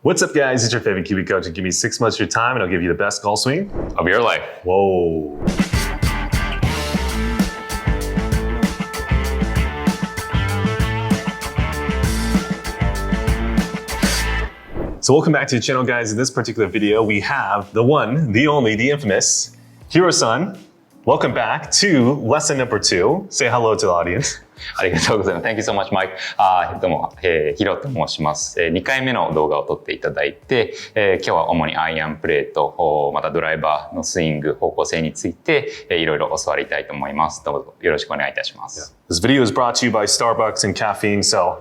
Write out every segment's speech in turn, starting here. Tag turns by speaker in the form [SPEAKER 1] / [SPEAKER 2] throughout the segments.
[SPEAKER 1] What's up, guys? It's your favorite Kiwi coach. Give me 6 months of your time and I'll give you the best golf swing
[SPEAKER 2] of your life.
[SPEAKER 1] Whoa. So welcome back to the channel, guys. In this particular video, we have the one, the only, the infamous Hiro-san. Welcome back to lesson number 2. Say hello to the audience.
[SPEAKER 2] ありがとうございます。Thank you so much, Mike. どうも、ヒロと申します。2回目の動画を撮っていただいて、今日は主にアイアンプレーと、またドライバーのスイング方向性について、いろいろ教わりたいと思います。どうぞよろしくお願いいたします。
[SPEAKER 1] This video is brought to you by Starbucks and caffeine, so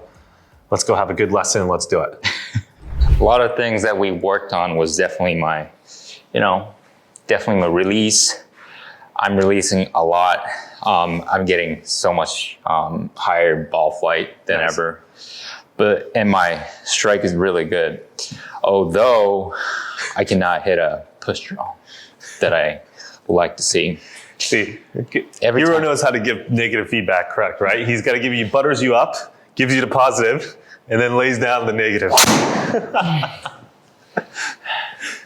[SPEAKER 1] let's go have a good lesson. Let's do it.
[SPEAKER 2] A lot of things that we worked on was definitely my release. I'm releasing a lot. I'm getting so much higher ball flight than ever. And my strike is really good. Although I cannot hit a push draw that I like to see.
[SPEAKER 1] See, Hiro knows how to give negative feedback, correct, right? He's got to give you, butters you up, gives you the positive, and then lays down the negative.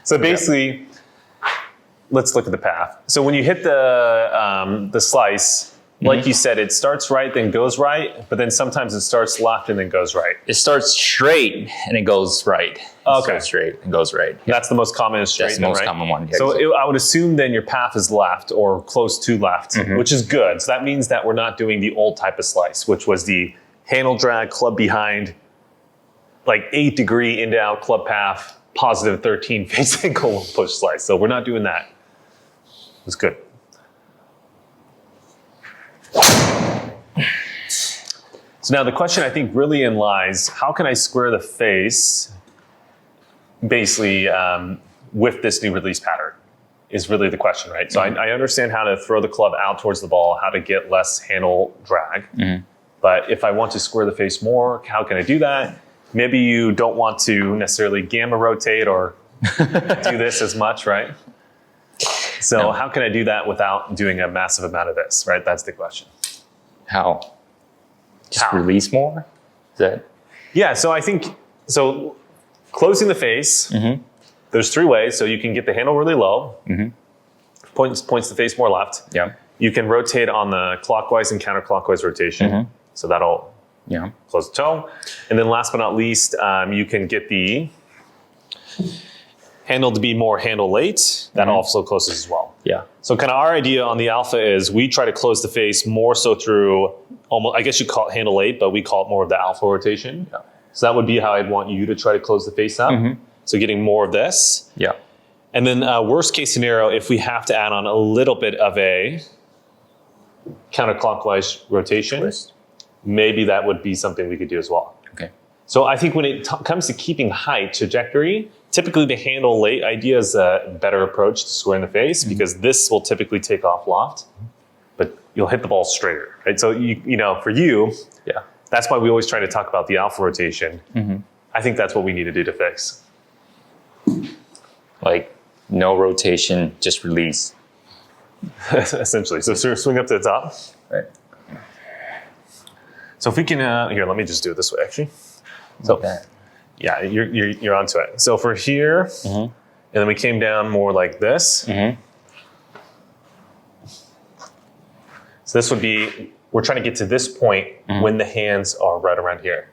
[SPEAKER 1] So basically, let's look at the path. So when you hit the slice, like you said, it starts right, then goes right, but then sometimes it starts left and then goes right.
[SPEAKER 2] It starts straight and it goes right.
[SPEAKER 1] Okay.
[SPEAKER 2] Starts straight and goes right.
[SPEAKER 1] Yeah. That's the most common is straight.
[SPEAKER 2] That's the most common one. Yeah,
[SPEAKER 1] so I would assume then your path is left or close to left, which is good. So that means that we're not doing the old type of slice, which was the handle drag, club behind, like 8-degree in to out club path, positive 13 face angle push slice. So we're not doing that. It's good. So now the question I think really lies, how can I square the face basically with this new release pattern is really the question, right? So I understand how to throw the club out towards the ball, how to get less handle drag. But if I want to square the face more, how can I do that? Maybe you don't want to necessarily gamma rotate or do this as much, right? So how can I do that without doing a massive amount of this, right? That's the question.
[SPEAKER 2] How? Just release more? Is that?
[SPEAKER 1] Yeah, so I think, so closing the face, there's 3 ways. So you can get the handle really low, points the face more left.
[SPEAKER 2] Yeah.
[SPEAKER 1] You can rotate on the clockwise and counterclockwise rotation. So that'll close the toe. And then last but not least, you can get the handle to be more handle late. That also closes as well.
[SPEAKER 2] Yeah.
[SPEAKER 1] So kind of our idea on the alpha is we try to close the face more so through almost, I guess you call it handle late, but we call it more of the alpha rotation. Yeah. So that would be how I'd want you to try to close the face up. So getting more of this.
[SPEAKER 2] Yeah.
[SPEAKER 1] And then worst case scenario, if we have to add on a little bit of a counterclockwise rotation, maybe that would be something we could do as well.
[SPEAKER 2] Okay.
[SPEAKER 1] So I think when it comes to keeping height trajectory, typically the handle late idea is a better approach to squaring the face because this will typically take off loft, but you'll hit the ball straighter, right? So you know, for you, that's why we always try to talk about the alpha rotation. I think that's what we need to do to fix.
[SPEAKER 2] Like no rotation, just release.
[SPEAKER 1] Essentially. So swing up to the top.
[SPEAKER 2] Right.
[SPEAKER 1] So if we can, here, let me just do it this way, actually. So, yeah, you're onto it. So for here, and then we came down more like this. So this would be, we're trying to get to this point when the hands are right around here.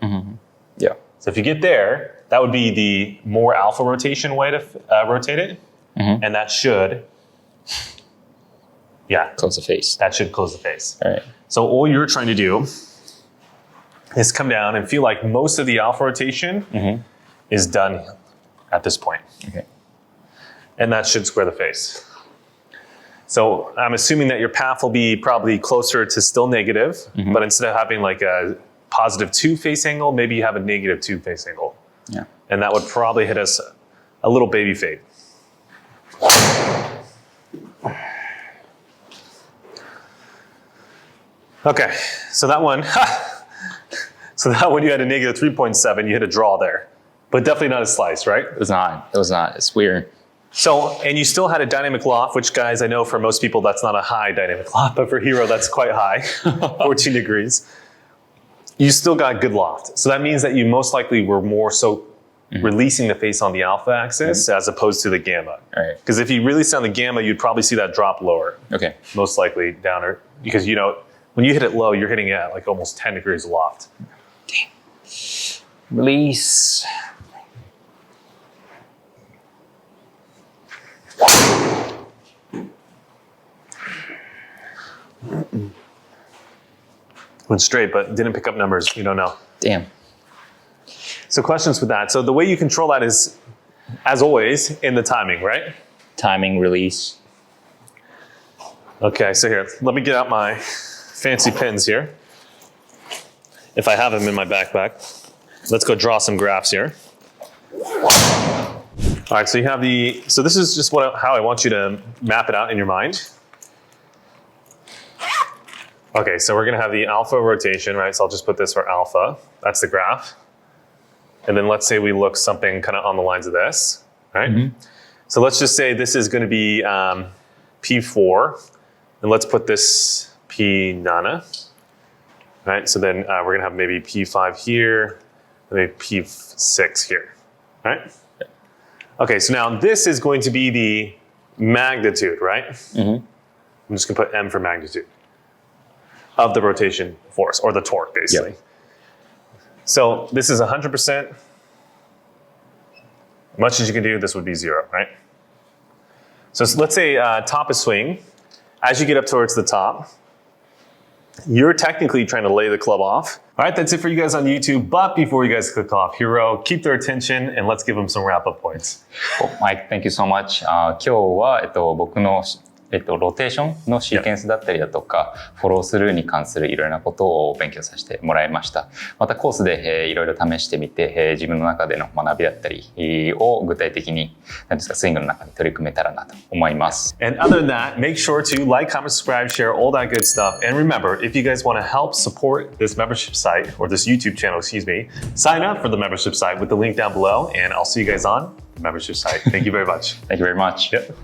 [SPEAKER 2] Yeah.
[SPEAKER 1] So if you get there, that would be the more alpha rotation way to rotate it. And that should,
[SPEAKER 2] close the face.
[SPEAKER 1] That should close the face.
[SPEAKER 2] All right.
[SPEAKER 1] So all you're trying to do is come down and feel like most of the alpha rotation is done at this point.
[SPEAKER 2] Okay.
[SPEAKER 1] And that should square the face. So I'm assuming that your path will be probably closer to still negative, but instead of having like a positive 2 face angle, maybe you have a negative 2 face angle.
[SPEAKER 2] Yeah.
[SPEAKER 1] And that would probably hit us a little baby fade. Okay, so that one, you had a negative 3.7, you hit a draw there. But definitely not a slice, right?
[SPEAKER 2] It was not. It's weird.
[SPEAKER 1] So, and you still had a dynamic loft, which guys, I know for most people that's not a high dynamic loft, but for Hiro that's quite high, 14 degrees. You still got good loft. So that means that you most likely were more so releasing the face on the alpha axis as opposed to the gamma.
[SPEAKER 2] Right.
[SPEAKER 1] Because if you release on the gamma, you'd probably see that drop lower.
[SPEAKER 2] Okay.
[SPEAKER 1] Most likely downer. Because, when you hit it low, you're hitting it at like almost 10 degrees aloft.
[SPEAKER 2] Release.
[SPEAKER 1] Went straight, but didn't pick up numbers. We don't know.
[SPEAKER 2] Damn.
[SPEAKER 1] So questions with that. So the way you control that is, as always, in the timing, right?
[SPEAKER 2] Timing, release.
[SPEAKER 1] Okay, so here, let me get out my fancy pens here. If I have them in my backpack. Let's go draw some graphs here. All right, so you have so this is just how I want you to map it out in your mind. Okay, so we're gonna have the alpha rotation, right? So I'll just put this for alpha. That's the graph. And then let's say we look something kind of on the lines of this, right? Mm-hmm. So let's just say this is gonna be P4, and let's put this P nana, right? So then we're gonna have maybe P5 here, maybe P6 here, right? Okay, so now this is going to be the magnitude, right? Mm-hmm. I'm just gonna put M for magnitude of the rotation force, or the torque, basically. Yep. So this is 100%. Much as you can do, this would be 0, right? So let's say top is swing. As you get up towards the top, you're technically trying to lay the club off. All right, that's it for you guys on YouTube. But before you guys click off, Hiro, keep their attention and let's give them some wrap-up points.
[SPEAKER 2] Mike, thank you so much. 今日は僕のロテーションのシーケンスだったりだとか、フォロースルーに関するいろいろなことを勉強させてもらいました。またコースでいろいろ試してみて、自分の中での学びだったりを具体的にスイングの中に取り組めたらなと思います。
[SPEAKER 1] And other than that, make sure to like, comment, subscribe, share all that good stuff. And remember, if you guys want to help support this membership site, or this YouTube channel, excuse me, sign up for the membership site with the link down below, and I'll see you guys on the membership site. Thank you very much.
[SPEAKER 2] Thank you very much.
[SPEAKER 1] Yep.